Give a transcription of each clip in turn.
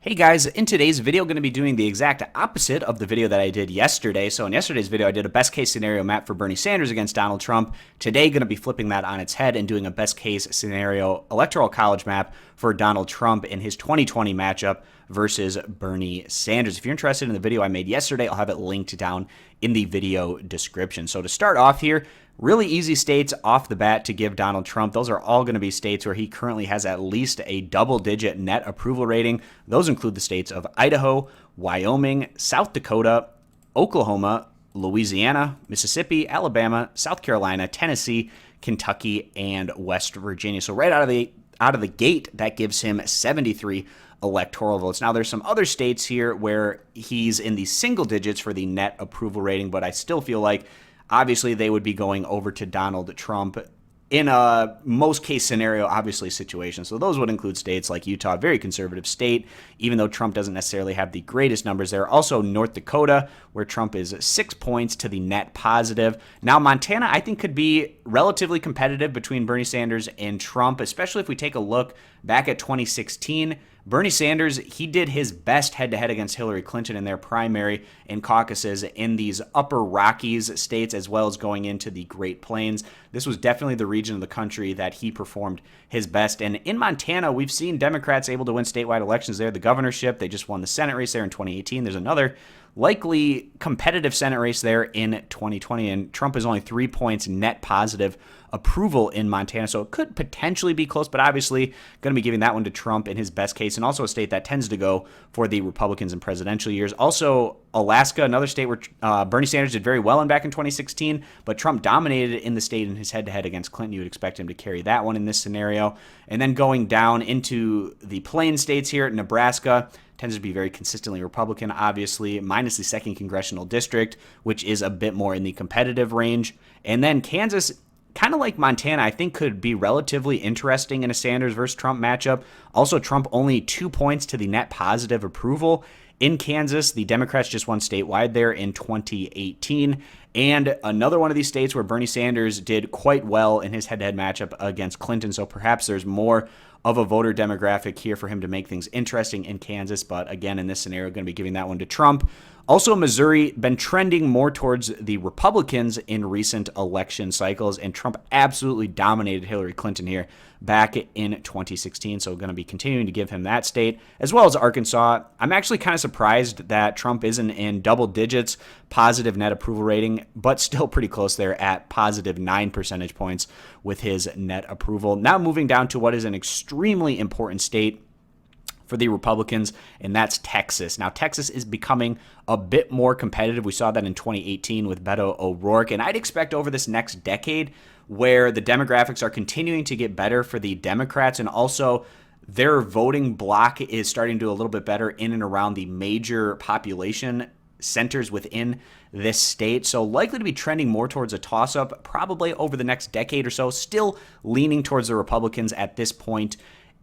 Hey guys, in today's video, I'm going to be doing the exact opposite of the video that I did yesterday. So in yesterday's video, I did a best case scenario map for Bernie Sanders against Donald Trump. Today, going to be flipping that on its head and doing a best case scenario electoral college map for Donald Trump in his 2020 matchup versus Bernie Sanders. If you're interested in the video I made yesterday, I'll have it linked down in the video description. So to start off here, really easy states off the bat to give Donald Trump. Those are all going to be states where he currently has at least a double-digit net approval rating. Those include the states of Idaho, Wyoming, South Dakota, Oklahoma, Louisiana, Mississippi, Alabama, South Carolina, Tennessee, Kentucky, and West Virginia. So right out of the gate, that gives him 73 electoral votes. Now, there's some other states here where he's in the single digits for the net approval rating, but I still feel like obviously they would be going over to Donald Trump in a most case scenario, obviously, situation. So those would include states like Utah, very conservative state, even though Trump doesn't necessarily have the greatest numbers there. Also, North Dakota, where Trump is 6 points to the net positive. Now, Montana, I think, could be relatively competitive between Bernie Sanders and Trump, especially if we take a look back at 2016. Bernie Sanders, he did his best head-to-head against Hillary Clinton in their primary and caucuses in these upper Rockies states, as well as going into the Great Plains. This was definitely the region of the country that he performed his best. And in Montana, we've seen Democrats able to win statewide elections there. The governorship, they just won the Senate race there in 2018. There's another likely competitive Senate race there in 2020, and Trump is only 3 points net positive approval in Montana, so it could potentially be close, but obviously going to be giving that one to Trump in his best case, and also a state that tends to go for the Republicans in presidential years. Also, Alaska, another state where Bernie Sanders did very well in back in 2016, but Trump dominated in the state in his head-to-head against Clinton. You would expect him to carry that one in this scenario. And then going down into the Plain states here, Nebraska tends to be very consistently Republican, obviously, minus the 2nd congressional district, which is a bit more in the competitive range. And then Kansas, kind of like Montana, I think could be relatively interesting in a Sanders versus Trump matchup. Also, Trump only 2 points to the net positive approval. In Kansas, the Democrats just won statewide there in 2018. And another one of these states where Bernie Sanders did quite well in his head-to-head matchup against Clinton. So perhaps there's more of a voter demographic here for him to make things interesting in Kansas. But again, in this scenario, going to be giving that one to Trump. Also, Missouri been trending more towards the Republicans in recent election cycles, and Trump absolutely dominated Hillary Clinton here back in 2016. So going to be continuing to give him that state, as well as Arkansas. I'm actually kind of surprised that Trump isn't in double digits positive net approval rating, but still pretty close there at positive 9 percentage points with his net approval. Now moving down to what is an extremely important state for the Republicans, and that's Texas. Now, Texas is becoming a bit more competitive. We saw that in 2018 with Beto O'Rourke, and I'd expect over this next decade where the demographics are continuing to get better for the Democrats, and also their voting bloc is starting to do a little bit better in and around the major population centers within this state. So likely to be trending more towards a toss-up probably over the next decade or so, still leaning towards the Republicans at this point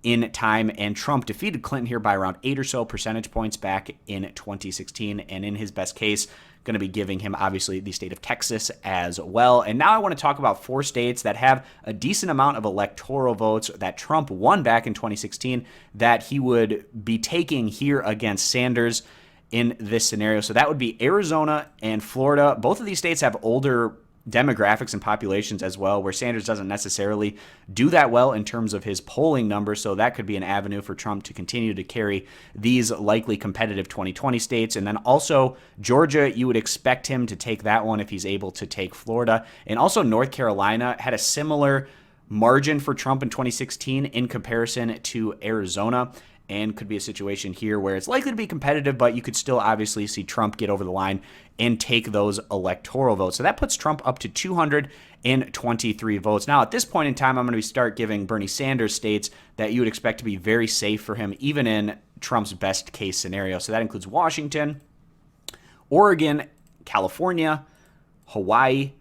in time. And Trump defeated Clinton here by around 8 or so percentage points back in 2016. And in his best case, going to be giving him obviously the state of Texas as well. And now I want to talk about 4 states that have a decent amount of electoral votes that Trump won back in 2016 that he would be taking here against Sanders in this scenario. So that would be Arizona and Florida. Both of these states have older demographics and populations as well, where Sanders doesn't necessarily do that well in terms of his polling numbers. So that could be an avenue for Trump to continue to carry these likely competitive 2020 states. And then also Georgia, you would expect him to take that one if he's able to take Florida. And also North Carolina had a similar margin for Trump in 2016 in comparison to Arizona, and could be a situation here where it's likely to be competitive, but you could still obviously see Trump get over the line and take those electoral votes. So that puts Trump up to 223 votes. Now, at this point in time, I'm going to start giving Bernie Sanders states that you would expect to be very safe for him, even in Trump's best case scenario. So that includes Washington, Oregon, California, Hawaii,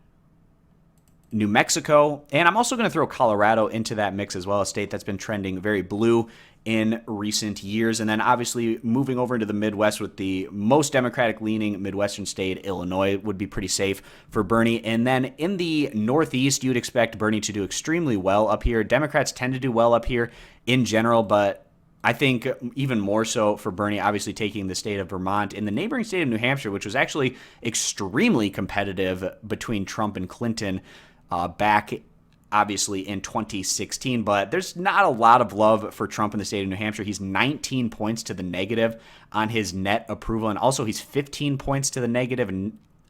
New Mexico, and I'm also going to throw Colorado into that mix as well, a state that's been trending very blue in recent years. And then obviously moving over into the Midwest with the most Democratic leaning Midwestern state, Illinois, would be pretty safe for Bernie. And then in the Northeast, you'd expect Bernie to do extremely well up here. Democrats tend to do well up here in general, but I think even more so for Bernie, obviously taking the state of Vermont and the neighboring state of New Hampshire, which was actually extremely competitive between Trump and Clinton back obviously in 2016, but there's not a lot of love for Trump in the state of New Hampshire. He's 19 points to the negative on his net approval, and also he's 15 points to the negative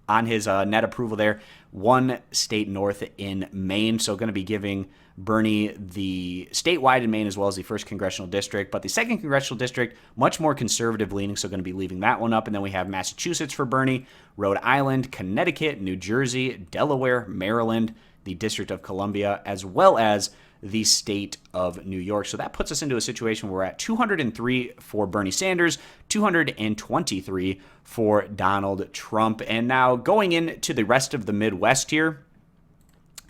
on his net approval there. One state north in Maine, so going to be giving Bernie the statewide in Maine as well as the 1st congressional district, but the 2nd congressional district, much more conservative leaning, so going to be leaving that one up. And then we have Massachusetts for Bernie, Rhode Island, Connecticut, New Jersey, Delaware, Maryland, the District of Columbia, as well as the state of New York. So that puts us into a situation where we're at 203 for Bernie Sanders, 223 for Donald Trump. And now going into the rest of the Midwest here,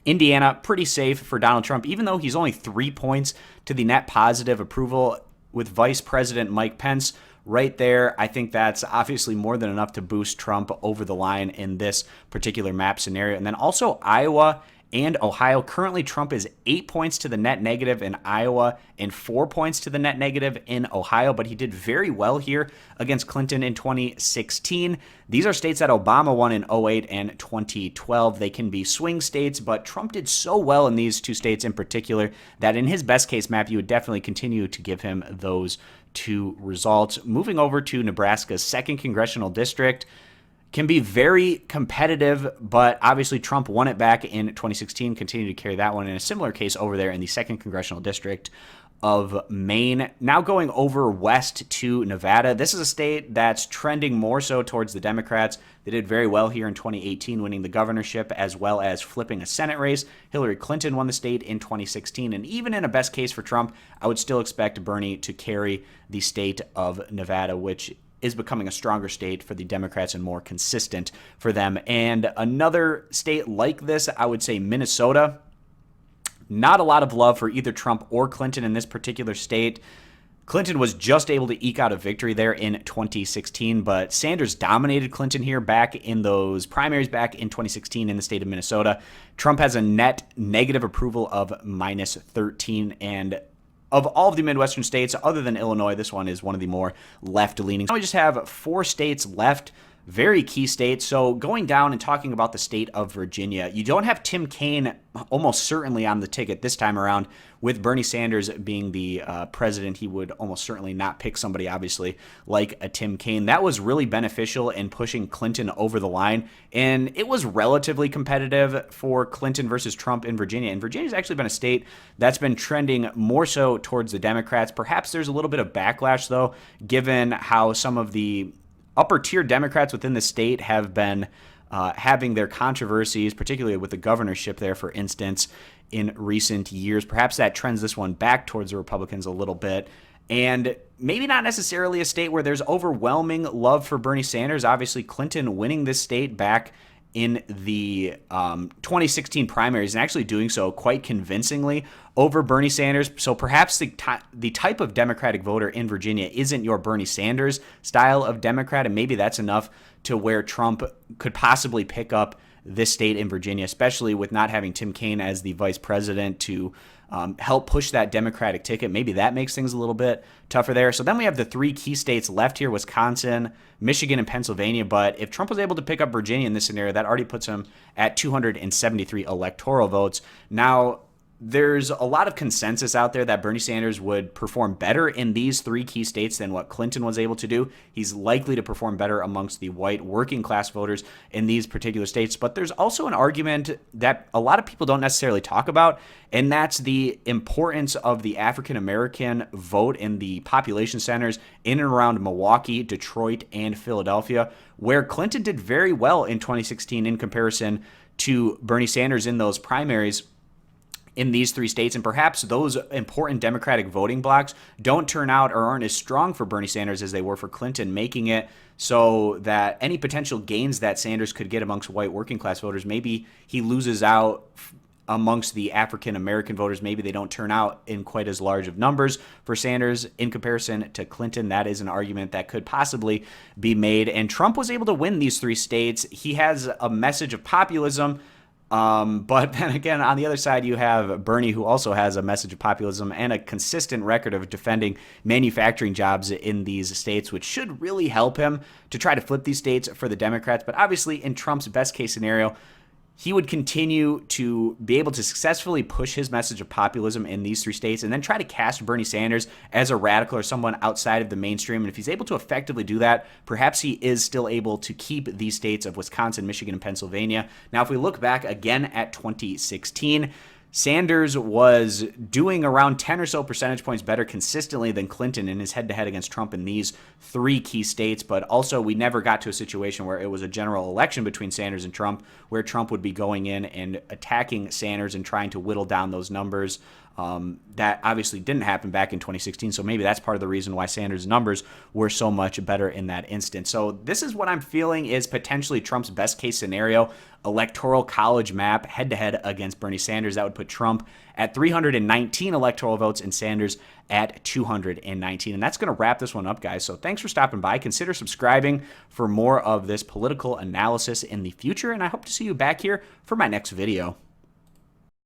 Indiana, pretty safe for Donald Trump, even though he's only 3 points to the net positive approval with Vice President Mike Pence right there. I think that's obviously more than enough to boost Trump over the line in this particular map scenario. And then also Iowa and Ohio. Currently, Trump is 8 points to the net negative in Iowa and 4 points to the net negative in Ohio, but he did very well here against Clinton in 2016. These are states that Obama won in 2008 and 2012. They can be swing states, but Trump did so well in these two states in particular that in his best case map, you would definitely continue to give him those two results. Moving over to Nebraska's 2nd congressional district, can be very competitive, but obviously Trump won it back in 2016, continued to carry that one in a similar case over there in the 2nd congressional district of Maine. Now going over west to Nevada. This is a state that's trending more so towards the Democrats. They did very well here in 2018, winning the governorship as well as flipping a Senate race. Hillary Clinton won the state in 2016, and even in a best case for Trump, I would still expect Bernie to carry the state of Nevada, which is becoming a stronger state for the Democrats and more consistent for them. And another state like this, I would say Minnesota. Not a lot of love for either Trump or Clinton in this particular state. Clinton was just able to eke out a victory there in 2016, but Sanders dominated Clinton here back in those primaries back in 2016 in the state of Minnesota. Trump has a net negative approval of -13, and of all of the Midwestern states, other than Illinois, this one is one of the more left-leaning. Now we just have 4 states left, very key states. So going down and talking about the state of Virginia, you don't have Tim Kaine almost certainly on the ticket this time around. With Bernie Sanders being the president, he would almost certainly not pick somebody, obviously, like a Tim Kaine. That was really beneficial in pushing Clinton over the line, and it was relatively competitive for Clinton versus Trump in Virginia. And Virginia's actually been a state that's been trending more so towards the Democrats. Perhaps there's a little bit of backlash, though, given how some of the upper-tier Democrats within the state have been having their controversies, particularly with the governorship there, for instance, in recent years. Perhaps that trends this one back towards the Republicans a little bit. And maybe not necessarily a state where there's overwhelming love for Bernie Sanders. Obviously, Clinton winning this state back in the 2016 primaries and actually doing so quite convincingly over Bernie Sanders. So perhaps the type of Democratic voter in Virginia isn't your Bernie Sanders style of Democrat, and maybe that's enough to where Trump could possibly pick up this state in Virginia, especially with not having Tim Kaine as the vice president to help push that Democratic ticket. Maybe that makes things a little bit tougher there. So then we have the 3 key states left here, Wisconsin, Michigan, and Pennsylvania. But if Trump was able to pick up Virginia in this scenario, that already puts him at 273 electoral votes. Now, there's a lot of consensus out there that Bernie Sanders would perform better in these 3 key states than what Clinton was able to do. He's likely to perform better amongst the white working class voters in these particular states. But there's also an argument that a lot of people don't necessarily talk about, and that's the importance of the African American vote in the population centers in and around Milwaukee, Detroit, and Philadelphia, where Clinton did very well in 2016 in comparison to Bernie Sanders in those primaries in these 3 states. And perhaps those important Democratic voting blocks don't turn out or aren't as strong for Bernie Sanders as they were for Clinton, making it so that any potential gains that Sanders could get amongst white working class voters, maybe he loses out amongst the African American voters. Maybe they don't turn out in quite as large of numbers for Sanders in comparison to Clinton. That is an argument that could possibly be made. And Trump was able to win these 3 states. He has a message of populism But then again, on the other side, you have Bernie, who also has a message of populism and a consistent record of defending manufacturing jobs in these states, which should really help him to try to flip these states for the Democrats. But obviously, in Trump's best case scenario, he would continue to be able to successfully push his message of populism in these three states and then try to cast Bernie Sanders as a radical or someone outside of the mainstream. And if he's able to effectively do that, perhaps he is still able to keep these states of Wisconsin, Michigan, and Pennsylvania. Now, if we look back again at 2016, Sanders was doing around 10 or so percentage points better consistently than Clinton in his head-to-head against Trump in these three key states, but also we never got to a situation where it was a general election between Sanders and Trump, where Trump would be going in and attacking Sanders and trying to whittle down those numbers. That obviously didn't happen back in 2016, so maybe that's part of the reason why Sanders' numbers were so much better in that instance. So this is what I'm feeling is potentially Trump's best case scenario, electoral college map head-to-head against Bernie Sanders. That would put Trump at 319 electoral votes and Sanders at 219. And that's going to wrap this one up, guys. So thanks for stopping by. Consider subscribing for more of this political analysis in the future, and I hope to see you back here for my next video.